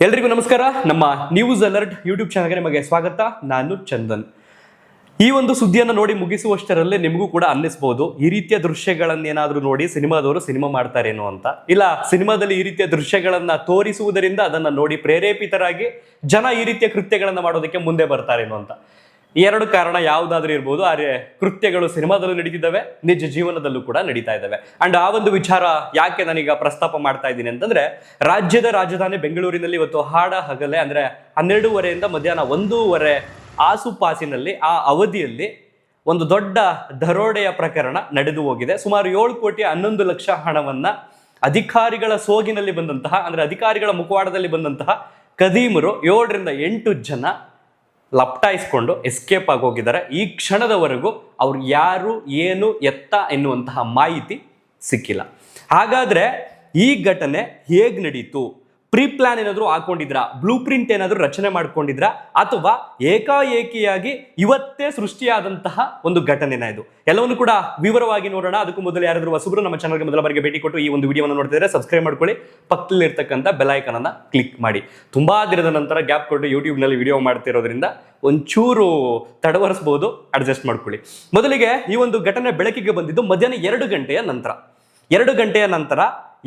ಎಲ್ರಿಗೂ ನಮಸ್ಕಾರ. ನಮ್ಮ ನ್ಯೂಸ್ ಅಲರ್ಟ್ ಯೂಟ್ಯೂಬ್ ಚಾನಲ್ಗೆ ನಿಮಗೆ ಸ್ವಾಗತ. ನಾನು ಚಂದನ್. ಈ ಒಂದು ಸುದ್ದಿಯನ್ನು ನೋಡಿ ಮುಗಿಸುವಷ್ಟರಲ್ಲೇ ನಿಮಗೂ ಕೂಡ ಅನ್ನಿಸ್ಬೋದು, ಈ ರೀತಿಯ ದೃಶ್ಯಗಳನ್ನೇನಾದ್ರೂ ನೋಡಿ ಸಿನಿಮಾದವರು ಸಿನಿಮಾ ಮಾಡ್ತಾರೇನೋ ಅಂತ. ಇಲ್ಲ, ಸಿನಿಮಾದಲ್ಲಿ ಈ ರೀತಿಯ ದೃಶ್ಯಗಳನ್ನ ತೋರಿಸುವುದರಿಂದ ಅದನ್ನ ನೋಡಿ ಪ್ರೇರೇಪಿತರಾಗಿ ಜನ ಈ ರೀತಿಯ ಕೃತ್ಯಗಳನ್ನ ಮಾಡೋದಕ್ಕೆ ಮುಂದೆ ಬರ್ತಾರೇನೋ ಅಂತ. ಎರಡು ಕಾರಣ ಯಾವುದಾದ್ರೂ ಇರ್ಬೋದು, ಆದರೆ ಕೃತ್ಯಗಳು ಸಿನಿಮಾದಲ್ಲೂ ನಡೀತಿದ್ದಾವೆ, ನಿಜ ಜೀವನದಲ್ಲೂ ಕೂಡ ನಡೀತಾ ಇದ್ದಾವೆ. ಅಂಡ್ ಆ ಒಂದು ವಿಚಾರ ಯಾಕೆ ನಾನೀಗ ಪ್ರಸ್ತಾಪ ಮಾಡ್ತಾ ಇದ್ದೀನಿ ಅಂತಂದ್ರೆ, ರಾಜ್ಯದ ರಾಜಧಾನಿ ಬೆಂಗಳೂರಿನಲ್ಲಿ ಇವತ್ತು ಹಾಡ ಹಗಲೇ ಅಂದ್ರೆ 12:30 ಮಧ್ಯಾಹ್ನ 1:30 ಆಸುಪಾಸಿನಲ್ಲಿ ಆ ಅವಧಿಯಲ್ಲಿ ಒಂದು ದೊಡ್ಡ ದರೋಡೆಯ ಪ್ರಕರಣ ನಡೆದು ಹೋಗಿದೆ. ಸುಮಾರು 7,11,00,000 ಹಣವನ್ನ ಅಧಿಕಾರಿಗಳ ಸೋಗಿನಲ್ಲಿ ಬಂದಂತಹ, ಅಂದ್ರೆ ಅಧಿಕಾರಿಗಳ ಮುಖವಾಡದಲ್ಲಿ ಬಂದಂತಹ ಕದೀಮರು 7ರಿಂದ 8 ಜನ ಲಪ್ಟಾಯಿಸ್ಕೊಂಡು ಎಸ್ಕೇಪ್ ಆಗಿ ಹೋಗಿದ್ದಾರೆ. ಈ ಕ್ಷಣದವರೆಗೂ ಅವ್ರು ಯಾರು, ಏನು, ಎತ್ತ ಎನ್ನುವಂತಹ ಮಾಹಿತಿ ಸಿಕ್ಕಿಲ್ಲ. ಹಾಗಾದ್ರೆ ಈ ಘಟನೆ ಹೇಗ್ ನಡೀತು? ಪ್ರೀ ಪ್ಲಾನ್ ಏನಾದ್ರು ಹಾಕೊಂಡಿದ್ರಾ? ಬ್ಲೂ ಪ್ರಿಂಟ್ ಏನಾದ್ರು ರಚನೆ ಮಾಡ್ಕೊಂಡಿದ್ರಾ? ಅಥವಾ ಏಕಾಏಕಿಯಾಗಿ ಇವತ್ತೇ ಸೃಷ್ಟಿಯಾದಂತಹ ಒಂದು ಘಟನೆನ ಇದು? ಎಲ್ಲವನ್ನು ಕೂಡ ವಿವರವಾಗಿ ನೋಡೋಣ. ಅದಕ್ಕೂ ಮೊದಲು ಯಾರಾದ್ರೂ ಹೊಸಬರು ನಮ್ಮ ಚಾನಲ್ಗೆ ಮೊದಲ ಬಾರಿಗೆ ಭೇಟಿ ಕೊಟ್ಟು ಈ ಒಂದು ವಿಡಿಯೋವನ್ನು ನೋಡ್ತಿದ್ರೆ ಸಬ್ಸ್ಕ್ರೈಬ್ ಮಾಡ್ಕೊಳ್ಳಿ, ಪಕ್ಕದಲ್ಲಿ ಇರ್ತಕ್ಕಂಥ ಬೆಲ್ ಐಕಾನ್ ಅನ್ನ ಕ್ಲಿಕ್ ಮಾಡಿ. ತುಂಬಾ ದಿನದ ನಂತರ ಗ್ಯಾಪ್ ಕೊಟ್ಟು ಯೂಟ್ಯೂಬ್ ನಲ್ಲಿ ವಿಡಿಯೋ ಮಾಡ್ತಿರೋದ್ರಿಂದ ಒಂಚೂರು ತಡವರಿಸಬಹುದು, ಅಡ್ಜಸ್ಟ್ ಮಾಡ್ಕೊಳ್ಳಿ. ಮೊದಲಿಗೆ ಈ ಒಂದು ಘಟನೆ ಬೆಳಕಿಗೆ ಬಂದಿದ್ದು ಮಧ್ಯಾಹ್ನ 2 ಗಂಟೆಯ ನಂತರ. 2 ಗಂಟೆಯ ನಂತರ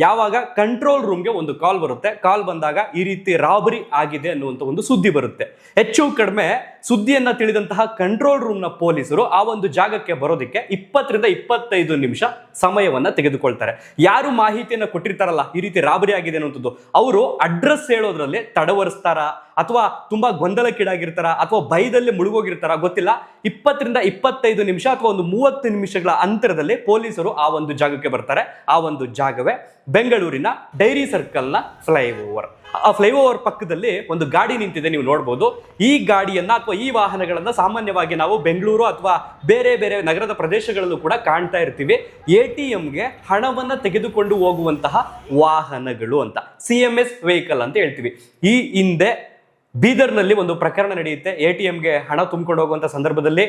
ಯಾವಾಗ ಕಂಟ್ರೋಲ್ ರೂಮ್ಗೆ ಒಂದು ಕಾಲ್ ಬರುತ್ತೆ. ಕಾಲ್ ಬಂದಾಗ ಈ ರೀತಿ ರಾಬರಿ ಆಗಿದೆ ಅನ್ನುವಂಥ ಒಂದು ಸುದ್ದಿ ಬರುತ್ತೆ. ಹೆಚ್ಚು ಕಡಿಮೆ ಸುದ್ದಿಯನ್ನ ತಿಳಿದಂತಹ ಕಂಟ್ರೋಲ್ ರೂಮ್ನ ಪೊಲೀಸರು ಆ ಒಂದು ಜಾಗಕ್ಕೆ ಬರೋದಕ್ಕೆ 20ರಿಂದ 25 ನಿಮಿಷ ಸಮಯವನ್ನ ತೆಗೆದುಕೊಳ್ತಾರೆ. ಯಾರು ಮಾಹಿತಿಯನ್ನ ಕೊಟ್ಟಿರ್ತಾರಲ್ಲ ಈ ರೀತಿ ರಾಬರಿ ಆಗಿದೆ ಅನ್ನುವಂಥದ್ದು, ಅವರು ಅಡ್ರೆಸ್ ಹೇಳೋದ್ರಲ್ಲಿ ತಡವರಿಸ್ತಾರ ಅಥವಾ ತುಂಬಾ ಗೊಂದಲಕ್ಕೀಡಾಗಿರ್ತಾರ ಅಥವಾ ಭಯದಲ್ಲಿ ಮುಳುಗೋಗಿರ್ತಾರ ಗೊತ್ತಿಲ್ಲ. 20ರಿಂದ 25 ನಿಮಿಷ ಅಥವಾ ಒಂದು 30 ನಿಮಿಷಗಳ ಅಂತರದಲ್ಲಿ ಪೊಲೀಸರು ಆ ಒಂದು ಜಾಗಕ್ಕೆ ಬರ್ತಾರೆ. ಆ ಒಂದು ಜಾಗವೇ ಬೆಂಗಳೂರಿನ ಡೈರಿ ಸರ್ಕಲ್ನ ಫ್ಲೈಓವರ್. ಆ ಫ್ಲೈಓವರ್ ಪಕ್ಕದಲ್ಲಿ ಒಂದು ಗಾಡಿ ನಿಂತಿದೆ, ನೀವು ನೋಡ್ಬೋದು. ಈ ಗಾಡಿಯನ್ನ ಅಥವಾ ಈ ವಾಹನಗಳನ್ನ ಸಾಮಾನ್ಯವಾಗಿ ನಾವು ಬೆಂಗಳೂರು ಅಥವಾ ಬೇರೆ ಬೇರೆ ನಗರದ ಪ್ರದೇಶಗಳಲ್ಲೂ ಕೂಡ ಕಾಣ್ತಾ ಇರ್ತೀವಿ. ATMಗೆ ಹಣವನ್ನ ತೆಗೆದುಕೊಂಡು ಹೋಗುವಂತಹ ವಾಹನಗಳು ಅಂತ, CMS ವೆಹಿಕಲ್ ಅಂತ ಹೇಳ್ತೀವಿ. ಈ ಹಿಂದೆ ಬೀದರ್ನಲ್ಲಿ ಒಂದು ಪ್ರಕರಣ ನಡೆಯುತ್ತೆ. ATMಗೆ ಹಣ ತುಂಬಿಕೊಂಡು ಹೋಗುವಂತ ಸಂದರ್ಭದಲ್ಲಿ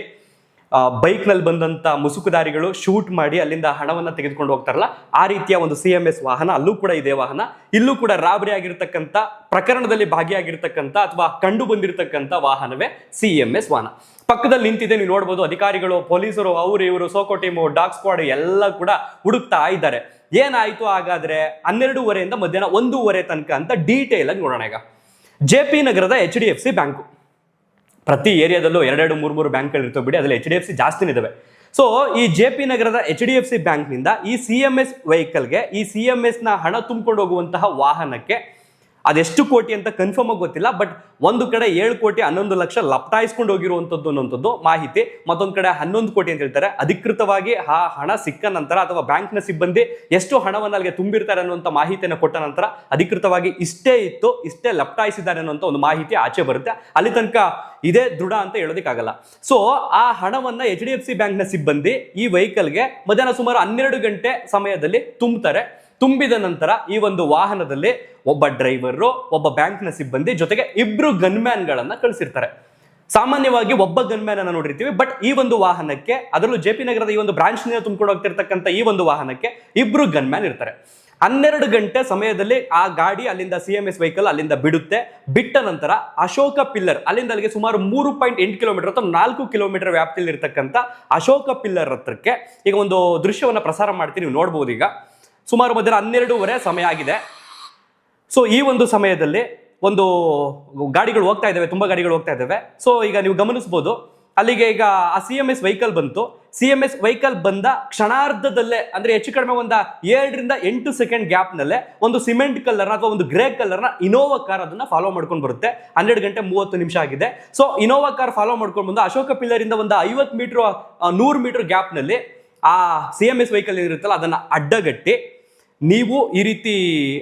ಬೈಕ್ ನಲ್ಲಿ ಬಂದಂತ ಮುಸುಕುದಾರಿಗಳು ಶೂಟ್ ಮಾಡಿ ಅಲ್ಲಿಂದ ಹಣವನ್ನ ತೆಗೆದುಕೊಂಡು ಹೋಗ್ತಾರಲ್ಲ, ಆ ರೀತಿಯ ಒಂದು CMS ವಾಹನ ಅಲ್ಲೂ ಕೂಡ ಇದೆ ವಾಹನ. ಇಲ್ಲೂ ಕೂಡ ರಾಬರಿ ಆಗಿರ್ತಕ್ಕಂಥ ಪ್ರಕರಣದಲ್ಲಿ ಭಾಗಿಯಾಗಿರ್ತಕ್ಕಂಥ ಅಥವಾ ಕಂಡು ಬಂದಿರತಕ್ಕಂಥ ವಾಹನವೇ CMS ವಾಹನ. ಪಕ್ಕದಲ್ಲಿ ನಿಂತಿದೆ, ನೀವು ನೋಡ್ಬೋದು. ಅಧಿಕಾರಿಗಳು, ಪೊಲೀಸರು, ಅವರು ಇವರು, ಸೋಕೋ ಟೀಮು, ಡಾಗ್ ಸ್ಕ್ವಾಡ್ ಎಲ್ಲ ಕೂಡ ಹುಡುಕ್ತಾ ಇದ್ದಾರೆ. ಏನಾಯ್ತು ಹಾಗಾದ್ರೆ 12:30 ಮಧ್ಯಾಹ್ನ 1:30 ತನಕ ಅಂತ ಡೀಟೇಲ್ ಆಗಿ ನೋಡೋಣ. ಈಗ JP ನಗರದ HDFC ಬ್ಯಾಂಕು, ಪ್ರತಿ ಏರಿಯಾದಲ್ಲೂ 2-3 ಬ್ಯಾಂಕ್ಗಳು ಇರ್ತವೆ ಬಿಡಿ, ಅದ್ರಲ್ಲಿ HDFC ಜಾಸ್ತಿನೇ ಇದಾವೆ. ಸೊ ಈ JP ನಗರದ HDFC ಬ್ಯಾಂಕ್ನಿಂದ ಈ CMS ವೆಹಿಕಲ್ಗೆ, ಈ CMS ನ ಹಣ ತುಂಬಿಕೊಂಡು ಹೋಗುವಂತಹ ವಾಹನಕ್ಕೆ ಅದೆಷ್ಟು ಕೋಟಿ ಅಂತ ಕನ್ಫರ್ಮ್ ಆಗಿ ಗೊತ್ತಿಲ್ಲ, ಬಟ್ ಒಂದು ಕಡೆ 7,11,00,000 ಲಪ್ಟಾಯಿಸ್ಕೊಂಡು ಹೋಗಿರುವಂಥದ್ದು ಅನ್ನೋಂಥದ್ದು ಮಾಹಿತಿ, ಮತ್ತೊಂದು ಕಡೆ 11 ಕೋಟಿ ಅಂತ ಹೇಳ್ತಾರೆ. ಅಧಿಕೃತವಾಗಿ ಆ ಹಣ ಸಿಕ್ಕ ನಂತರ ಅಥವಾ ಬ್ಯಾಂಕ್ನ ಸಿಬ್ಬಂದಿ ಎಷ್ಟು ಹಣವನ್ನು ಅಲ್ಲಿಗೆ ತುಂಬಿರ್ತಾರೆ ಅನ್ನುವಂಥ ಮಾಹಿತಿಯನ್ನು ಕೊಟ್ಟ ನಂತರ ಅಧಿಕೃತವಾಗಿ ಇಷ್ಟೇ ಇತ್ತು, ಇಷ್ಟೇ ಲಪ್ಟಾಯಿಸಿದ್ದಾರೆ ಅನ್ನುವಂಥ ಒಂದು ಮಾಹಿತಿ ಆಚೆ ಬರುತ್ತೆ. ಅಲ್ಲಿ ತನಕ ಇದೇ ದೃಢ ಅಂತ ಹೇಳೋದಕ್ಕಾಗಲ್ಲ. ಸೊ ಆ ಹಣವನ್ನ HDFC ಬ್ಯಾಂಕ್ನ ಸಿಬ್ಬಂದಿ ಈ ವೆಹಿಕಲ್ಗೆ ಮಧ್ಯಾಹ್ನ ಸುಮಾರು 12 ಗಂಟೆ ಸಮಯದಲ್ಲಿ ತುಂಬುತ್ತಾರೆ. ತುಂಬಿದ ನಂತರ ಈ ಒಂದು ವಾಹನದಲ್ಲಿ ಒಬ್ಬ ಡ್ರೈವರ್, ಒಬ್ಬ ಬ್ಯಾಂಕ್ನ ಸಿಬ್ಬಂದಿ ಜೊತೆಗೆ 2 ಗನ್ಮ್ಯಾನ್ ಗಳನ್ನ ಕಳಿಸಿರ್ತಾರೆ. ಸಾಮಾನ್ಯವಾಗಿ ಒಬ್ಬ ಗನ್ಮ್ಯಾನ್ ಅನ್ನ ನೋಡಿರ್ತೀವಿ, ಬಟ್ ಈ ಒಂದು ವಾಹನಕ್ಕೆ, ಅದರಲ್ಲೂ JP ನಗರದ ಈ ಒಂದು ಬ್ರಾಂಚ್ ನಿಂದ ತುಂಬಿಕೊಂಡು ಹೋಗ್ತಿರ್ತಕ್ಕಂಥ ಈ ಒಂದು ವಾಹನಕ್ಕೆ 2 ಗನ್ಮ್ಯಾನ್ ಇರ್ತಾರೆ. 12 ಗಂಟೆ ಸಮಯದಲ್ಲಿ ಆ ಗಾಡಿ ಅಲ್ಲಿಂದ CMS ವೆಹಿಕಲ್ ಅಲ್ಲಿಂದ ಬಿಡುತ್ತೆ. ಬಿಟ್ಟ ನಂತರ ಅಶೋಕ ಪಿಲ್ಲರ್, ಅಲ್ಲಿಂದ ಅಲ್ಲಿಗೆ ಸುಮಾರು 3.8 ಕಿಲೋಮೀಟರ್ ಅಥವಾ 4 ಕಿಲೋಮೀಟರ್ ವ್ಯಾಪ್ತಿಯಲ್ಲಿ ಇರ್ತಕ್ಕಂಥ ಅಶೋಕ ಪಿಲ್ಲರ್ ಹತ್ರಕ್ಕೆ ಈಗ ಒಂದು ದೃಶ್ಯವನ್ನ ಪ್ರಸಾರ ಮಾಡ್ತೀನಿ, ನೀವು ನೋಡ್ಬೋದು. ಈಗ ಸುಮಾರು ಮಧ್ಯಾಹ್ನ 12:30 ಸಮಯ ಆಗಿದೆ. ಸೊ ಈ ಒಂದು ಸಮಯದಲ್ಲಿ ಒಂದು ಗಾಡಿಗಳು ಹೋಗ್ತಾ ಇದ್ದಾವೆ, ತುಂಬಾ ಗಾಡಿಗಳು ಹೋಗ್ತಾ ಇದ್ದಾವೆ. ಸೊ ಈಗ ನೀವು ಗಮನಿಸಬಹುದು, ಅಲ್ಲಿಗೆ ಈಗ ಆ CMS ವೆಹಿಕಲ್ ಬಂತು. CMS ವೆಹಿಕಲ್ ಬಂದ ಕ್ಷಣಾರ್ಧದಲ್ಲೇ, ಅಂದ್ರೆ ಹೆಚ್ಚು ಕಡಿಮೆ ಒಂದು 7ರಿಂದ 8 ಸೆಕೆಂಡ್ ಗ್ಯಾಪ್ ನಲ್ಲೇ ಒಂದು ಸಿಮೆಂಟ್ ಕಲರ್ ಅಥವಾ ಒಂದು ಗ್ರೇ ಕಲರ್ನ ಇನೋವಾ ಕಾರ್ ಅದನ್ನ ಫಾಲೋ ಮಾಡ್ಕೊಂಡು ಬರುತ್ತೆ. 12 ಗಂಟೆ 30 ನಿಮಿಷ ಆಗಿದೆ. ಸೊ ಇನೋವಾ ಕಾರ್ ಫಾಲೋ ಮಾಡ್ಕೊಂಡು ಬಂದು ಅಶೋಕ ಪಿಲ್ಲರ್ ಇಂದ ಒಂದು 50 ಮೀಟರ್ 100 ಮೀಟರ್ ಗ್ಯಾಪ್ ನಲ್ಲಿ ಆ CMS ವೆಹಿಕಲ್ ಏನಿರುತ್ತಲ್ಲ ಅದನ್ನ ಅಡ್ಡಗಟ್ಟಿ, ನೀವು ಈ ರೀತಿ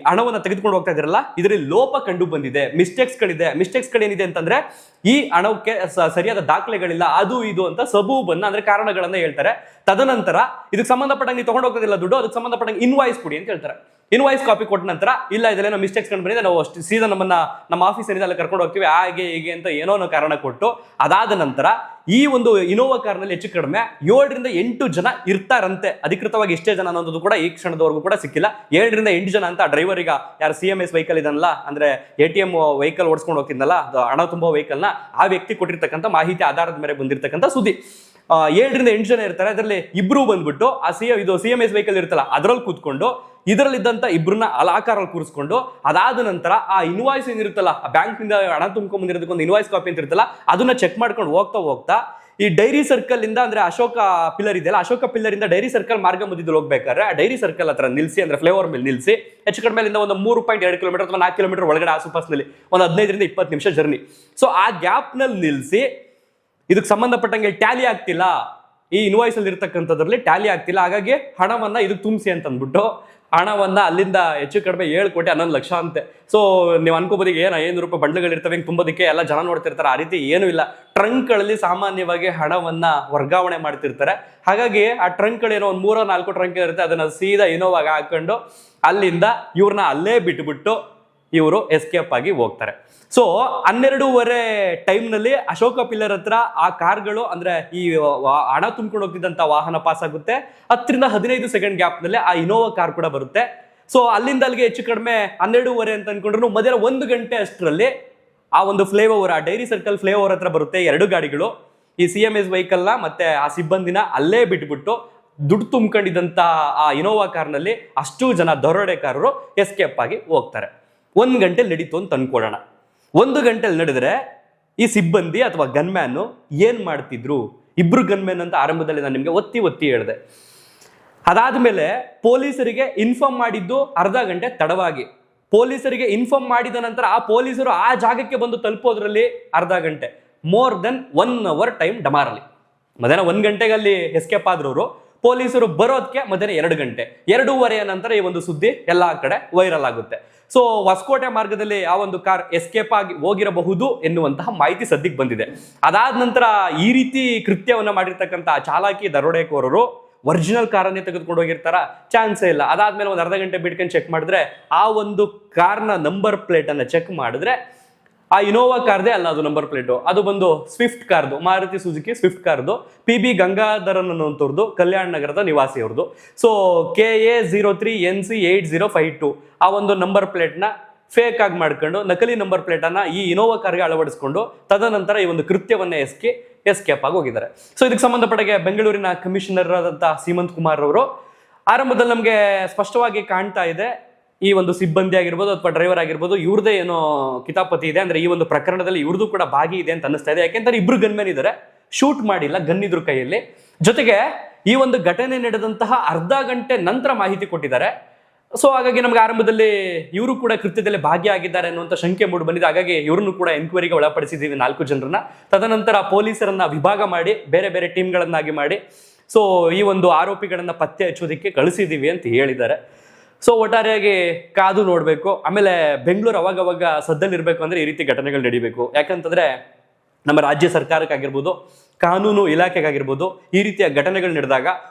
ಹಣವನ್ನು ತೆಗೆದುಕೊಂಡು ಹೋಗ್ತಾ ಇದ್ದೀರಲ್ಲ, ಇದರಲ್ಲಿ ಲೋಪ ಕಂಡು ಬಂದಿದೆ, ಮಿಸ್ಟೇಕ್ಸ್ಗಳಿದೆ. ಮಿಸ್ಟೇಕ್ಸ್ಗಳೇನಿದೆ ಅಂತಂದ್ರೆ ಈ ಹಣಕ್ಕೆ ಸರಿಯಾದ ದಾಖಲೆಗಳಿಲ್ಲ, ಅದು ಇದು ಅಂತ ಸಬೂಬನ್ನ, ಅಂದ್ರೆ ಕಾರಣಗಳನ್ನ ಹೇಳ್ತಾರೆ. ತದನಂತರ ಇದಕ್ಕೆ ಸಂಬಂಧಪಟ್ಟಂಗೆ ನೀವು ತಗೊಂಡು ಹೋಗೋದಿಲ್ಲ ದುಡ್ಡು, ಅದಕ್ಕೆ ಸಂಬಂಧಪಟ್ಟಂಗೆ ಇನ್ವಾಯ್ಸ್ ಕೊಡಿ ಅಂತ ಹೇಳ್ತಾರೆ. ಇನ್ವಾಯ್ಸ್ ಕಾಪಿ ಕೊಟ್ಟ ನಂತರ ಇಲ್ಲ ಇದೆಲ್ಲ ಮಿಸ್ಟೇಕ್ಸ್ ಕಂಡು ಬಂದಿದೆ, ನಾವು ಅಷ್ಟು ಸೀದಾ ನಮ್ಮ ಆಫೀಸ್ ಏನಿದೆ ಅಲ್ಲಿ ಕರ್ಕೊಂಡು ಹೋಗ್ತೀವಿ ಹಾಗೆ ಹೀಗೆ ಅಂತ ಏನೋ ಕಾರಣ ಕೊಟ್ಟು, ಅದಾದ ನಂತರ ಈ ಒಂದು ಇನೋವಾ ಕಾರ್ನಲ್ಲಿ ಹೆಚ್ಚು ಕಡಿಮೆ 7 ರಿಂದ 8 ಜನ ಇರ್ತಾರಂತೆ. ಅಧಿಕೃತವಾಗಿ ಎಷ್ಟೇ ಜನ ಅನ್ನೋದು ಕೂಡ ಈ ಕ್ಷಣದವರೆಗೂ ಕೂಡ ಸಿಕ್ಕಿಲ್ಲ. 7 ರಿಂದ 8 ಜನ ಅಂತ ಡ್ರೈವರ್ ಈಗ ಯಾರು CMS ವೆಹಿಕಲ್ ಇದನ್ನಲ್ಲ, ಅಂದ್ರೆ ATM ವೆಹಿಕಲ್ ಓಡಿಸ್ಕೊಂಡು ಹೋಗ್ತಿದ್ನಲ್ಲ, ಹಣ ತುಂಬೋ ವೆಹಿಕಲ್ ನ ಆ ವ್ಯಕ್ತಿ ಕೊಟ್ಟಿರ್ತಕ್ಕಂಥ ಮಾಹಿತಿ ಆಧಾರದ ಮೇಲೆ ಬಂದಿರತಕ್ಕಂಥ ಸುದ್ದಿ. 7 ರಿಂದ 8 ಜನ ಇರ್ತಾರೆ. ಅದರಲ್ಲಿ ಇಬ್ರು ಬಂದ್ಬಿಟ್ಟು ಆ CMS ವೆಹಿಕಲ್ ಇರ್ತಲ್ಲ ಅದ್ರಲ್ಲಿ ಕೂತ್ಕೊಂಡು ಇದರಲ್ಲಿದ್ದಂತ ಇಬ್ರನ್ನ ಅಲಾಕಾರಲ್ಲಿ ಕೂರಿಸ್ಕೊಂಡು, ಅದಾದ ನಂತರ ಆ ಇನ್ವಾಯ್ಸ್ ಏನಿರುತ್ತಲ್ಲ, ಬ್ಯಾಂಕ್ ನಿಂದ ಹಣ ತುಂಬ್ಕೊಂಡ್ ಬಂದಿರೋದಕ್ಕೊಂದು ಇನ್ವಾಯ್ಸ್ ಕಾಪಿ ಅಂತ ಇರುತ್ತಲ್ಲ ಅದನ್ನ ಚೆಕ್ ಮಾಡ್ಕೊಂಡು ಹೋಗ್ತಾ ಈ ಡೈರಿ ಸರ್ಕಲ್ ಇಂದ, ಅಂದ್ರೆ ಅಶೋಕ ಪಿಲ್ಲರ್ ಇದೆಯಲ್ಲ, ಅಶೋಕ ಪಿಲ್ಲರ್ ಇಂದ ಡೈರಿ ಸರ್ಕಲ್ ಮಾರ್ಗ ಮಧ್ಯದಲ್ಲಿ ಹೋಗ್ಬೇಕಾದ್ರೆ ಆ ಡೈರಿ ಸರ್ಕಲ್ ಹತ್ರ ನಿಲ್ಸಿ, ಅಂದ್ರೆ ಫ್ಲೇವರ್ ಮೇಲೆ ನಿಲ್ಸಿ, ಹೆಚ್ಚು ಕಡಿಮೆ ಒಂದು 3.2 ಕಿಲೋಮೀಟರ್ ಅಥವಾ 4 ಕಿಲೋಮೀಟರ್ ಒಳಗಡೆ ಆಸುಪಾಸಿನಲ್ಲಿ ಒಂದು 15 ರಿಂದ 20 ನಿಮಿಷ ಜರ್ನಿ. ಸೊ ಆ ಗ್ಯಾಪ್ ನಲ್ಲಿ ನಿಲ್ಸಿ, ಇದಕ್ಕೆ ಸಂಬಂಧಪಟ್ಟಂಗೆ ಟ್ಯಾಲಿ ಆಗ್ತಿಲ್ಲ, ಈ ಇನ್ವಾಯ್ಸ್ ಅಲ್ಲಿ ಇರ್ತಕ್ಕಂಥದ್ರಲ್ಲಿ ಟ್ಯಾಲಿ ಆಗ್ತಿಲ್ಲ, ಹಾಗಾಗಿ ಹಣವನ್ನ ಇದಕ್ಕೆ ತುಂಬಿಸಿ ಅಂತ ಅಂದ್ಬಿಟ್ಟು ಹಣವನ್ನ ಅಲ್ಲಿಂದ ಹೆಚ್ಚು ಕಡಿಮೆ 7 ಕೋಟಿ 11 ಲಕ್ಷ ಅಂತೆ. ಸೊ ನೀವು ಅನ್ಕೋಬೋದಿಗೆ ಏನು 500 ರೂಪಾಯಿ ಬಂಡ್ಲುಗಳಿರ್ತವೆ ತುಂಬೋದಕ್ಕೆ ಎಲ್ಲ ಜನ ನೋಡ್ತಿರ್ತಾರೆ, ಆ ರೀತಿ ಏನೂ ಇಲ್ಲ. ಟ್ರಂಕ್ಗಳಲ್ಲಿ ಸಾಮಾನ್ಯವಾಗಿ ಹಣವನ್ನ ವರ್ಗಾವಣೆ ಮಾಡ್ತಿರ್ತಾರೆ. ಹಾಗಾಗಿ ಆ ಟ್ರಂಕ್ಗಳೇನೋ ಒಂದು 3-4 ಟ್ರಂಕ್ ಇರುತ್ತೆ, ಅದನ್ನ ಸೀದಾ ಇನೋವಾಗ ಹಾಕೊಂಡು ಅಲ್ಲಿಂದ ಇವ್ರನ್ನ ಅಲ್ಲೇ ಬಿಟ್ಬಿಟ್ಟು ಇವರು ಎಸ್ಕೇಪ್ ಆಗಿ ಹೋಗ್ತಾರೆ. ಸೊ 12:30 ಟೈಮ್ನಲ್ಲಿ ಅಶೋಕ ಪಿಲ್ಲರ್ ಹತ್ರ ಆ ಕಾರ್ಗಳು, ಅಂದ್ರೆ ಈ ಹಣ ತುಂಬಿಕೊಂಡು ಹೋಗ್ತಿದ್ದಂತ ವಾಹನ ಪಾಸ್ ಆಗುತ್ತೆ. 10 ರಿಂದ 15 ಸೆಕೆಂಡ್ ಗ್ಯಾಪ್ ನಲ್ಲಿ ಆ ಇನೋವಾ ಕಾರ್ ಕೂಡ ಬರುತ್ತೆ. ಸೊ ಅಲ್ಲಿಂದ ಅಲ್ಲಿಗೆ ಹೆಚ್ಚು ಕಡಿಮೆ 12:30 ಅಂತ ಅನ್ಕೊಂಡ್ರು ಮಧ್ಯಾಹ್ನ 1 ಗಂಟೆ ಅಷ್ಟರಲ್ಲಿ ಆ ಒಂದು ಫ್ಲೇಓವರ್, ಆ ಡೈರಿ ಸರ್ಕಲ್ ಫ್ಲೇಓವರ್ ಹತ್ರ ಬರುತ್ತೆ 2 ಗಾಡಿಗಳು. ಈ CMS ವೆಹಿಕಲ್ ನ ಮತ್ತೆ ಆ ಸಿಬ್ಬಂದಿನ ಅಲ್ಲೇ ಬಿಟ್ಬಿಟ್ಟು ದುಡ್ಡು ತುಂಬಿಕೊಂಡಿದ್ದಂತ ಆ ಇನೋವಾ ಕಾರ್ನಲ್ಲಿ ಅಷ್ಟು ಜನ ದರೋಡೆಕಾರರು ಎಸ್ಕೇಪ್ ಆಗಿ ಹೋಗ್ತಾರೆ. 1 ಗಂಟೆ ನಡೀತು ಅಂತ ಅನ್ಕೊಳ್ಳೋಣ. 1 ಗಂಟೆಲಿ ನಡೆದ್ರೆ ಈ ಸಿಬ್ಬಂದಿ ಅಥವಾ ಗನ್ಮ್ಯಾನ್ ಏನ್ ಮಾಡ್ತಿದ್ರು? ಇಬ್ರು ಗನ್ಮ್ಯಾನ್ ಅಂತ ಆರಂಭದಲ್ಲಿ ನಾನು ನಿಮ್ಗೆ ಒತ್ತಿ ಹೇಳಿದೆ. ಅದಾದ್ಮೇಲೆ ಪೊಲೀಸರಿಗೆ ಇನ್ಫಾರ್ಮ್ ಮಾಡಿದ್ದು ಅರ್ಧ ಗಂಟೆ ತಡವಾಗಿ. ಪೊಲೀಸರಿಗೆ ಇನ್ಫಾರ್ಮ್ ಮಾಡಿದ ನಂತರ ಆ ಪೊಲೀಸರು ಆ ಜಾಗಕ್ಕೆ ಬಂದು ತಲುಪೋದ್ರಲ್ಲಿ ಅರ್ಧ ಗಂಟೆ, ಮೋರ್ ದೆನ್ 1 ಅವರ್ ಟೈಮ್ ಡಮಾರಲ್ಲಿ. ಮಧ್ಯಾಹ್ನ 1 ಗಂಟೆಗೆ ಅಲ್ಲಿ ಎಸ್ಕೇಪ್ ಆದ್ರವರು, ಪೊಲೀಸರು ಬರೋದಕ್ಕೆ ಮಧ್ಯಾಹ್ನ 2 ಗಂಟೆ, 2:30 ನಂತರ ಈ ಒಂದು ಸುದ್ದಿ ಎಲ್ಲಾ ಕಡೆ ವೈರಲ್ ಆಗುತ್ತೆ. ಸೊ ಹೊಸಕೋಟೆ ಮಾರ್ಗದಲ್ಲಿ ಆ ಒಂದು ಕಾರ್ ಎಸ್ಕೇಪ್ ಆಗಿ ಹೋಗಿರಬಹುದು ಎನ್ನುವಂತಹ ಮಾಹಿತಿ ಸದ್ಯಕ್ಕೆ ಬಂದಿದೆ. ಅದಾದ ನಂತರ ಈ ರೀತಿ ಕೃತ್ಯವನ್ನ ಮಾಡಿರ್ತಕ್ಕಂಥ ಚಾಲಾಕಿ ದರೋಡೆಕೋರರು ಒರಿಜಿನಲ್ ಕಾರನ್ನೇ ತೆಗೆದುಕೊಂಡು ಹೋಗಿರ್ತಾರ? ಚಾನ್ಸೇ ಇಲ್ಲ. ಅದಾದ್ಮೇಲೆ ಒಂದು ಅರ್ಧ ಗಂಟೆ ಬಿಟ್ಕೊಂಡು ಚೆಕ್ ಮಾಡಿದ್ರೆ ಆ ಒಂದು ಕಾರ್ನ ನಂಬರ್ ಪ್ಲೇಟ್ ಅನ್ನ ಚೆಕ್ ಮಾಡಿದ್ರೆ ಆ ಇನೋವಾ ಕಾರ್ದೇ ಅಲ್ಲ ಅದು ನಂಬರ್ ಪ್ಲೇಟು, ಅದು ಬಂದು ಸ್ವಿಫ್ಟ್ ಕಾರ್ದು, ಮಾರುತಿ ಸುಜುಕಿ ಸ್ವಿಫ್ಟ್ ಕಾರ್ದು, PB ಗಂಗಾಧರನ್ ಅನ್ನುವಂಥವ್ರದ್ದು, ಕಲ್ಯಾಣ ನಗರದ ನಿವಾಸಿ ಅವ್ರದ್ದು. ಸೊ KA03NC8052 ಆ ಒಂದು ನಂಬರ್ ಪ್ಲೇಟ್ನ ಫೇಕ್ ಆಗಿ ಮಾಡ್ಕೊಂಡು ನಕಲಿ ನಂಬರ್ ಪ್ಲೇಟ್ ಅನ್ನ ಈ ಇನೋವಾ ಕಾರ್ಗೆ ಅಳವಡಿಸಿಕೊಂಡು ತದನಂತರ ಈ ಒಂದು ಕೃತ್ಯವನ್ನ ಎಸ್ಕೇಪ್ ಆಗಿ ಹೋಗಿದ್ದಾರೆ. ಸೊ ಇದಕ್ಕೆ ಸಂಬಂಧಪಟ್ಟ ಬೆಂಗಳೂರಿನ ಕಮಿಷನರ್ ಆದಂತ ಸೀಮಂತ್ ಕುಮಾರ್ ಅವರು ಆರಂಭದಲ್ಲಿ ನಮಗೆ ಸ್ಪಷ್ಟವಾಗಿ ಕಾಣ್ತಾ ಇದೆ, ಈ ಒಂದು ಸಿಬ್ಬಂದಿ ಆಗಿರ್ಬೋದು ಅಥವಾ ಡ್ರೈವರ್ ಆಗಿರ್ಬೋದು ಇವ್ರದೇ ಏನೋ ಕಿತಾಪತಿ ಇದೆ, ಅಂದ್ರೆ ಈ ಒಂದು ಪ್ರಕರಣದಲ್ಲಿ ಇವ್ರದ್ದು ಕೂಡ ಭಾಗಿ ಇದೆ ಅಂತ ಅನಿಸ್ತಾ ಇದೆ. ಯಾಕೆಂದ್ರೆ ಇಬ್ರು ಗನ್ಮೆನ್ ಇದ್ದಾರೆ, ಶೂಟ್ ಮಾಡಿಲ್ಲ, ಗನ್ ಇದ್ರು ಕೈಯಲ್ಲಿ. ಜೊತೆಗೆ ಈ ಒಂದು ಘಟನೆ ನಡೆದಂತಹ ಅರ್ಧ ಗಂಟೆ ನಂತರ ಮಾಹಿತಿ ಕೊಟ್ಟಿದ್ದಾರೆ. ಸೊ ಹಾಗಾಗಿ ನಮ್ಗೆ ಆರಂಭದಲ್ಲಿ ಇವರು ಕೂಡ ಕೃತ್ಯದಲ್ಲಿ ಭಾಗಿಯಾಗಿದ್ದಾರೆ ಅನ್ನುವಂಥ ಶಂಕೆ ಮೂಡಿ ಬಂದಿದೆ. ಹಾಗಾಗಿ ಇವ್ರನ್ನು ಕೂಡ ಎನ್ಕ್ವೈರಿಗೆ ಒಳಪಡಿಸಿದ್ದೀವಿ 4 ಜನರನ್ನ. ತದನಂತರ ಪೊಲೀಸರನ್ನ ವಿಭಾಗ ಮಾಡಿ ಬೇರೆ ಬೇರೆ ಟೀಮ್ಗಳನ್ನಾಗಿ ಮಾಡಿ ಸೊ ಈ ಒಂದು ಆರೋಪಿಗಳನ್ನ ಪತ್ತೆ ಹಚ್ಚೋದಕ್ಕೆ ಕಳಿಸಿದೀವಿ ಅಂತ ಹೇಳಿದ್ದಾರೆ. ಸೊ ಒಟ್ಟಾರೆಯಾಗಿ ಕಾದು ನೋಡ್ಬೇಕು. ಆಮೇಲೆ ಬೆಂಗಳೂರು ಅವಾಗವಾಗ ಸದ್ದಲ್ಲಿರ್ಬೇಕು ಅಂದ್ರೆ ಈ ರೀತಿ ಘಟನೆಗಳು ನಡಿಬೇಕು. ಯಾಕಂತಂದ್ರೆ ನಮ್ಮ ರಾಜ್ಯ ಸರ್ಕಾರಕ್ಕಾಗಿರ್ಬೋದು, ಕಾನೂನು ಇಲಾಖೆಗಾಗಿರ್ಬೋದು, ಈ ರೀತಿಯ ಘಟನೆಗಳು ನಡೆದಾಗ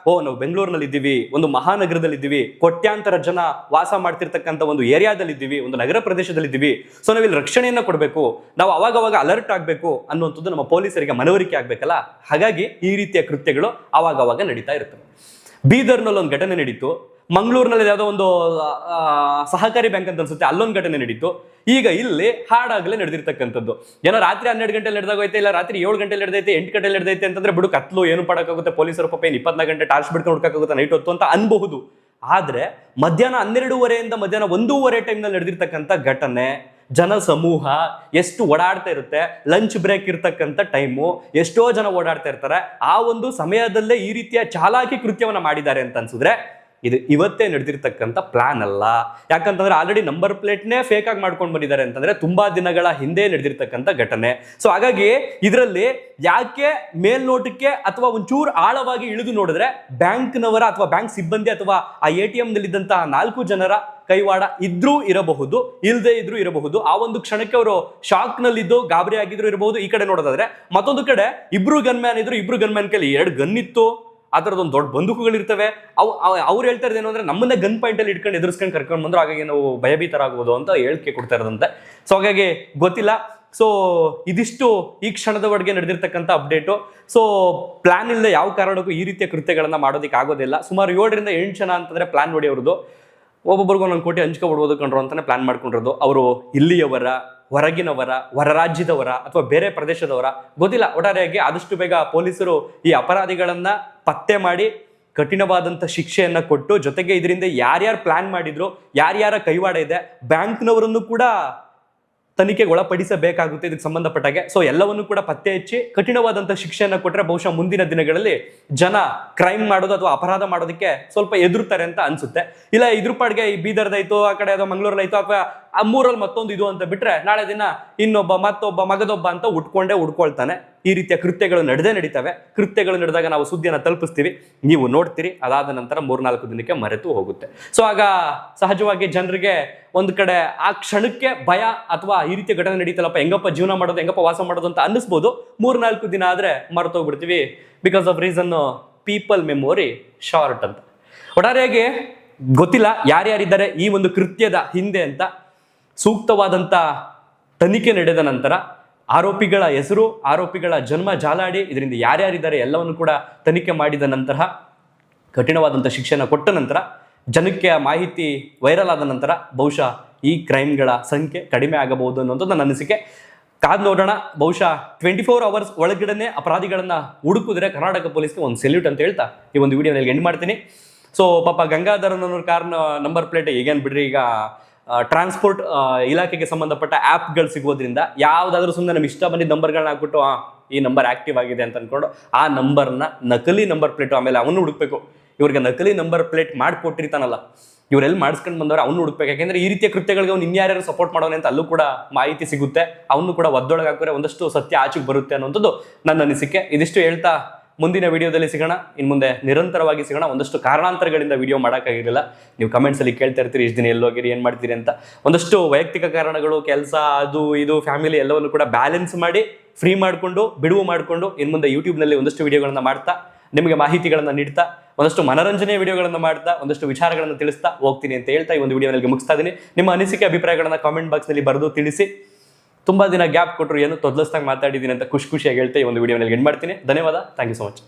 ನಾವು ಬೆಂಗಳೂರಿನಲ್ಲಿ ಇದ್ದೀವಿ, ಒಂದು ಮಹಾನಗರದಲ್ಲಿ ಇದ್ದೀವಿ, ಕೋಟ್ಯಾಂತರ ಜನ ವಾಸ ಮಾಡ್ತಿರ್ತಕ್ಕಂಥ ಒಂದು ಏರಿಯಾದಲ್ಲಿ ಇದ್ದೀವಿ, ಒಂದು ನಗರ ಪ್ರದೇಶದಲ್ಲಿ ಇದ್ದೀವಿ, ಸೊ ನಾವಿಲ್ಲಿ ರಕ್ಷಣೆಯನ್ನ ಕೊಡಬೇಕು, ನಾವು ಅವಾಗವಾಗ ಅಲರ್ಟ್ ಆಗಬೇಕು ಅನ್ನುವಂಥದ್ದು ನಮ್ಮ ಪೊಲೀಸರಿಗೆ ಮನವರಿಕೆ ಆಗ್ಬೇಕಲ್ಲ. ಹಾಗಾಗಿ ಈ ರೀತಿಯ ಕೃತ್ಯಗಳು ಅವಾಗವಾಗ ನಡೀತಾ ಇರ್ತವೆ. ಬೀದರ್ನಲ್ಲಿ ಒಂದು ಘಟನೆ ನಡೀತು, ಮಂಗಳೂರಿನಲ್ಲಿ ಯಾವುದೋ ಒಂದು ಸಹಕಾರಿ ಬ್ಯಾಂಕ್ ಅಂತ ಅನ್ಸುತ್ತೆ, ಅಲ್ಲೊಂದು ಘಟನೆ ನಡೀತು. ಈಗ ಇಲ್ಲಿ ಹಾಡಾಗಲೇ ನಡೆದಿರ್ತಕ್ಕಂಥದ್ದು. ಏನೋ ರಾತ್ರಿ 12 ಗಂಟೆ ನಡೆದಾಗೋಯ್ತೆ, ಇಲ್ಲ ರಾತ್ರಿ 7 ಗಂಟೆ ನಡೆದೈತೆ, 8 ಗಂಟೆ ನಡೆದೈತೆ ಅಂತಂದ್ರೆ ಬಿಡು ಕತ್ಲು ಏನು ಪಡಕ್ಕಾಗುತ್ತೆ, ಪೊಲೀಸರು ಪಾಪ 24 ಗಂಟೆ ಟಾರ್ಚ್ ಬಿಡ್ಕೊಂಡು ಹುಡ್ಕಾಗುತ್ತೆ ನೈಟ್ ಹೊತ್ತು ಅಂತ ಅನ್ಬಹುದು. ಆದ್ರೆ ಮಧ್ಯಾಹ್ನ 12:30 ಮಧ್ಯಾಹ್ನ 1:30 ಟೈಮ್ನಲ್ಲಿ ನಡೆದಿರ್ತಕ್ಕಂಥ ಘಟನೆ, ಜನ ಸಮೂಹ ಎಷ್ಟು ಓಡಾಡ್ತಾ ಇರುತ್ತೆ, ಲಂಚ್ ಬ್ರೇಕ್ ಇರ್ತಕ್ಕಂಥ ಟೈಮು, ಎಷ್ಟೋ ಜನ ಓಡಾಡ್ತಾ ಇರ್ತಾರೆ. ಆ ಒಂದು ಸಮಯದಲ್ಲೇ ಈ ರೀತಿಯ ಚಾಲಾಕಿ ಕೃತ್ಯವನ್ನ ಮಾಡಿದ್ದಾರೆ ಅಂತ ಅನ್ಸಿದ್ರೆ ಇದು ಇವತ್ತೇ ನಡೆದಿರ್ತಕ್ಕಂಥ ಪ್ಲಾನ್ ಅಲ್ಲ. ಯಾಕಂತಂದ್ರೆ ಆಲ್ರೆಡಿ ನಂಬರ್ ಪ್ಲೇಟ್ನೇ ಫೇಕ್ ಆಗಿ ಮಾಡ್ಕೊಂಡು ಬಂದಿದ್ದಾರೆ ಅಂತಂದ್ರೆ ತುಂಬಾ ದಿನಗಳ ಹಿಂದೆ ನಡೆದಿರ್ತಕ್ಕಂಥ ಘಟನೆ. ಸೊ ಹಾಗಾಗಿ ಇದರಲ್ಲಿ ಯಾಕೆ ಮೇಲ್ನೋಟಕ್ಕೆ ಅಥವಾ ಒಂಚೂರು ಆಳವಾಗಿ ಇಳಿದು ನೋಡಿದ್ರೆ ಬ್ಯಾಂಕ್ನವರ ಅಥವಾ ಬ್ಯಾಂಕ್ ಸಿಬ್ಬಂದಿ ಅಥವಾ ಆ ATM ನಲ್ಲಿದ್ದಂತಹ 4 ಜನರ ಕೈವಾಡ ಇದ್ರೂ ಇರಬಹುದು, ಇಲ್ಲದೆ ಇದ್ರೂ ಇರಬಹುದು. ಆ ಒಂದು ಕ್ಷಣಕ್ಕೆ ಅವರು ಶಾಕ್ ನಲ್ಲಿದ್ದು ಗಾಬರಿ ಆಗಿದ್ರು ಇರಬಹುದು. ಈ ಕಡೆ ನೋಡೋದಾದ್ರೆ ಮತ್ತೊಂದು ಕಡೆ ಇಬ್ರು ಗನ್ಮ್ಯಾನ್ ಇದ್ರು, ಇಬ್ರು ಗನ್ಮ್ಯಾನ್ ಕೈಲಿ 2 ಗನ್ ಇತ್ತು. ಅದರದೊಂದು ದೊಡ್ಡ ಬಂದೂಕುಗಳಿರ್ತವೆ. ಅವ್ರು ಹೇಳ್ತಾ ಇರೋದೇನು ಅಂದ್ರೆ ನಮ್ಮನ್ನ ಗನ್ ಪಾಯಿಂಟ್ ಅಲ್ಲಿ ಇಟ್ಕೊಂಡು ಎದುರಿಸ್ಕೊಂಡು ಕರ್ಕೊಂಡು ಬಂದ್ರು, ಹಾಗಾಗಿ ನಾವು ಭಯಭೀತರಾಗಬಹುದು ಅಂತ ಹೇಳಿಕೆ ಕೊಡ್ತಾ ಇರೋದಂತೆ. ಸೊ ಹಾಗಾಗಿ ಗೊತ್ತಿಲ್ಲ. ಸೊ ಇದಿಷ್ಟು ಈ ಕ್ಷಣದವರೆಗೆ ನಡೆದಿರ್ತಕ್ಕಂಥ ಅಪ್ಡೇಟು. ಸೊ ಪ್ಲಾನ್ ಇಲ್ಲದೆ ಯಾವ ಕಾರಣಕ್ಕೂ ಈ ರೀತಿಯ ಕೃತ್ಯಗಳನ್ನ ಮಾಡೋದಕ್ಕೆ ಆಗೋದಿಲ್ಲ. ಸುಮಾರು 7ರಿಂದ 8 ಜನ ಅಂತಂದ್ರೆ ಪ್ಲಾನ್ ನೋಡಿ ಅವ್ರದ್ದು, ಒಬ್ಬೊಬ್ಬರಿಗೂ 1 ಕೋಟಿ ಹಂಚ್ಕೊಬಿಡ್ಬೋದು ಕಂಡ್ರು ಅಂತಾನೆ ಪ್ಲಾನ್ ಮಾಡ್ಕೊಂಡಿರೋದು. ಅವರು ಇಲ್ಲಿಯವರ, ಹೊರಗಿನವರ, ಹೊರ ರಾಜ್ಯದವರ ಅಥವಾ ಬೇರೆ ಪ್ರದೇಶದವರ ಗೊತ್ತಿಲ್ಲ. ಒಟ್ಟಾರೆಯಾಗಿ ಆದಷ್ಟು ಬೇಗ ಪೊಲೀಸರು ಈ ಅಪರಾಧಿಗಳನ್ನ ಪತ್ತೆ ಮಾಡಿ ಕಠಿಣವಾದಂಥ ಶಿಕ್ಷೆಯನ್ನ ಕೊಟ್ಟು, ಜೊತೆಗೆ ಇದರಿಂದ ಯಾರ್ಯಾರು ಪ್ಲಾನ್ ಮಾಡಿದ್ರು, ಯಾರ್ಯಾರ ಕೈವಾಡ ಇದೆ, ಬ್ಯಾಂಕ್ನವರನ್ನು ಕೂಡ ತನಿಖೆಗೆ ಒಳಪಡಿಸಬೇಕಾಗುತ್ತೆ ಇದಕ್ಕೆ ಸಂಬಂಧಪಟ್ಟಾಗೆ. ಸೊ ಎಲ್ಲವನ್ನು ಕೂಡ ಪತ್ತೆ ಹಚ್ಚಿ ಕಠಿಣವಾದಂಥ ಶಿಕ್ಷೆಯನ್ನ ಕೊಟ್ಟರೆ ಬಹುಶಃ ಮುಂದಿನ ದಿನಗಳಲ್ಲಿ ಜನ ಕ್ರೈಮ್ ಮಾಡೋದು ಅಥವಾ ಅಪರಾಧ ಮಾಡೋದಕ್ಕೆ ಸ್ವಲ್ಪ ಎದುರುತ್ತಾರೆ ಅಂತ ಅನ್ಸುತ್ತೆ. ಇಲ್ಲ ಇದ್ರ ಪಾಡ್ಗೆ ಈ ಬೀದರ್ದಾಯ್ತು, ಆ ಕಡೆ ಅಥವಾ ಮಂಗಳೂರಲ್ಲಾಯ್ತು, ಅಥವಾ ಆ ಮೂರಲ್ಲಿ ಮತ್ತೊಂದು ಇದು ಅಂತ ಬಿಟ್ರೆ ನಾಳೆ ದಿನ ಇನ್ನೊಬ್ಬ ಮತ್ತೊಬ್ಬ ಮಗದೊಬ್ಬ ಅಂತ ಉಟ್ಕೊಳ್ತಾನೆ. ಈ ರೀತಿಯ ಕೃತ್ಯಗಳು ನಡೀತವೆ. ಕೃತ್ಯಗಳು ನಡೆದಾಗ ನಾವು ಸುದ್ದಿಯನ್ನು ತಲುಪಿಸ್ತೀವಿ, ನೀವು ನೋಡ್ತೀರಿ. ಅದಾದ ನಂತರ 3-4 ದಿನಕ್ಕೆ ಮರೆತು ಹೋಗುತ್ತೆ. ಸೊ ಆಗ ಸಹಜವಾಗಿ ಜನರಿಗೆ ಒಂದು ಕಡೆ ಆ ಕ್ಷಣಕ್ಕೆ ಭಯ ಅಥವಾ ಈ ರೀತಿಯ ಘಟನೆ ನಡೀತಲ್ಲಪ್ಪ, ಹೆಂಗಪ್ಪ ಜೀವನ ಮಾಡೋದು, ಹೆಂಗಪ್ಪ ವಾಸ ಮಾಡೋದು ಅಂತ ಅನ್ನಿಸ್ಬೋದು. 3-4 ದಿನ ಆದ್ರೆ ಮರೆತೋಗ್ಬಿಡ್ತೀವಿ. Because of reason people memory short ಅಂತ. ಒಟ್ಟಾರೆಯಾಗಿ ಗೊತ್ತಿಲ್ಲ ಯಾರ್ಯಾರಿದ್ದಾರೆ ಈ ಒಂದು ಕೃತ್ಯದ ಹಿಂದೆ ಅಂತ. ಸೂಕ್ತವಾದಂಥ ತನಿಖೆ ನಡೆದ ನಂತರ ಆರೋಪಿಗಳ ಹೆಸರು, ಆರೋಪಿಗಳ ಜನ್ಮ ಜಾಲಾಡಿ, ಇದರಿಂದ ಯಾರ್ಯಾರಿದ್ದಾರೆ ಎಲ್ಲವನ್ನು ಕೂಡ ತನಿಖೆ ಮಾಡಿದ ನಂತರ, ಕಠಿಣವಾದಂಥ ಶಿಕ್ಷೆನ ಕೊಟ್ಟ ನಂತರ, ಜನಕ್ಕೆ ಆ ಮಾಹಿತಿ ವೈರಲ್ ಆದ ನಂತರ ಬಹುಶಃ ಈ ಕ್ರೈಮ್ಗಳ ಸಂಖ್ಯೆ ಕಡಿಮೆ ಆಗಬಹುದು ಅನ್ನೋದು ನನ್ನ ಅನಿಸಿಕೆ. ಕಾದ್ ನೋಡೋಣ. ಬಹುಶಃ 24 hours ಒಳಗಡೆ ಅಪರಾಧಿಗಳನ್ನ ಹುಡುಕಿದ್ರೆ ಕರ್ನಾಟಕ ಪೊಲೀಸ್ಗೆ ಒಂದು ಸೆಲ್ಯೂಟ್ ಅಂತ ಹೇಳ್ತಾ ಈ ಒಂದು ವಿಡಿಯೋನಲ್ಲಿ ಎಂಡ್ ಮಾಡ್ತೀನಿ. ಸೊ ಪಾಪ ಗಂಗಾಧರನ್ ಅನ್ನೋ ಕಾರ್ನ ನಂಬರ್ ಪ್ಲೇಟ್ ಈಗೇನು ಬಿಡ್ರಿ, ಈಗ ಟ್ರಾನ್ಸ್ಪೋರ್ಟ್ ಇಲಾಖೆಗೆ ಸಂಬಂಧಪಟ್ಟ ಆ್ಯಪ್ಗಳು ಸಿಗೋದ್ರಿಂದ ಯಾವುದಾದ್ರೂ ಸುಮ್ಮನೆ ನಮ್ಗೆ ಇಷ್ಟ ಬಂದಿದ್ದ ನಂಬರ್ಗಳನ್ನ ಹಾಕ್ಬಿಟ್ಟು ಈ ನಂಬರ್ ಆಕ್ಟಿವ್ ಆಗಿದೆ ಅಂತ ಅಂದ್ಕೊಂಡು ಆ ನಂಬರ್ನ ನಕಲಿ ನಂಬರ್ ಪ್ಲೇಟು, ಆಮೇಲೆ ಅವನು ಹುಡುಕ್ಬೇಕು. ಇವ್ರಿಗೆ ನಕಲಿ ನಂಬರ್ ಪ್ಲೇಟ್ ಮಾಡಿಕೊಟ್ಟಿರ್ತಾನಲ್ಲ, ಇವರೆಲ್ಲಿ ಮಾಡಿಸ್ಕೊಂಡು ಬಂದವರು ಅವನು ಹುಡುಕ್ಬೇಕು. ಯಾಕೆಂದ್ರೆ ಈ ರೀತಿಯ ಕೃತ್ಯಗಳಿಗೆ ಅವ್ನು ಇನ್ಯಾರ್ಯಾರು ಸಪೋರ್ಟ್ ಮಾಡೋನೆ ಅಂತ ಅಲ್ಲೂ ಕೂಡ ಮಾಹಿತಿ ಸಿಗುತ್ತೆ. ಅವನು ಕೂಡ ಒದ್ದೊಳಗೆ ಹಾಕಿದ್ರೆ ಒಂದಷ್ಟು ಸತ್ಯ ಆಚೆಗೆ ಬರುತ್ತೆ ಅನ್ನೋಂಥದ್ದು ನನ್ನ ಅನಿಸಿಕೆ. ಇದಿಷ್ಟು ಹೇಳ್ತಾ ಮುಂದಿನ ವಿಡಿಯೋದಲ್ಲಿ ಸಿಗೋಣ. ಇನ್ನು ಮುಂದೆ ನಿರಂತರವಾಗಿ ಸಿಗೋಣ. ಒಂದಷ್ಟು ಕಾರಣಾಂತರಗಳಿಂದ ವಿಡಿಯೋ ಮಾಡೋಕ್ಕಾಗಿರಲಿಲ್ಲ. ನೀವು ಕಮೆಂಟ್ಸಲ್ಲಿ ಕೇಳ್ತಾ ಇರ್ತೀರಿ, ಇಷ್ಟು ದಿನ ಎಲ್ಲೋಗಿರಿ, ಏನು ಮಾಡ್ತೀರಿ ಅಂತ. ಒಂದಷ್ಟು ವೈಯಕ್ತಿಕ ಕಾರಣಗಳು, ಕೆಲಸ, ಅದು ಇದು, ಫ್ಯಾಮಿಲಿ ಎಲ್ಲವನ್ನು ಕೂಡ ಬ್ಯಾಲೆನ್ಸ್ ಮಾಡಿ ಫ್ರೀ ಮಾಡಿಕೊಂಡು ಬಿಡುವು ಮಾಡಿಕೊಂಡು ಇನ್ನು ಮುಂದೆ ಯೂಟ್ಯೂಬ್ನಲ್ಲಿ ಒಂದಷ್ಟು ವಿಡಿಯೋಗಳನ್ನು ಮಾಡ್ತಾ, ನಿಮಗೆ ಮಾಹಿತಿಗಳನ್ನು ನೀಡ್ತಾ, ಒಂದಷ್ಟು ಮನರಂಜನೆಯ ವಿಡಿಯೋಗಳನ್ನು ಮಾಡ್ತಾ, ಒಂದಷ್ಟು ವಿಚಾರಗಳನ್ನು ತಿಳಿಸ್ತಾ ಹೋಗ್ತೀನಿ ಅಂತ ಹೇಳ್ತಾ ಈ ಒಂದು ವಿಡಿಯೋನಲ್ಲಿ ಮುಗಿಸ್ತಾ ಇದ್ದೀನಿ. ನಿಮ್ಮ ಅನಿಸಿಕೆ ಅಭಿಪ್ರಾಯಗಳನ್ನು ಕಾಮೆಂಟ್ ಬಾಕ್ಸ್ನಲ್ಲಿ ಬರೆದು ತಿಳಿಸಿ. ತುಂಬಾ ದಿನ ಗ್ಯಾಪ್ ಕೊಟ್ಟರು, ಏನು ತೊದಲಿಸ್ದಂಗೆ ಮಾತಾಡಿದ್ದೀನಿ ಅಂತ ಖುಷಿಯಾಗಿ ಹೇಳ್ತಾ ಈ ಒಂದು ವಿಡಿಯೋನಲ್ಲಿ ಎಂಡ್ ಮಾಡ್ತೀನಿ. ಧನ್ಯವಾದ. Thank you so much.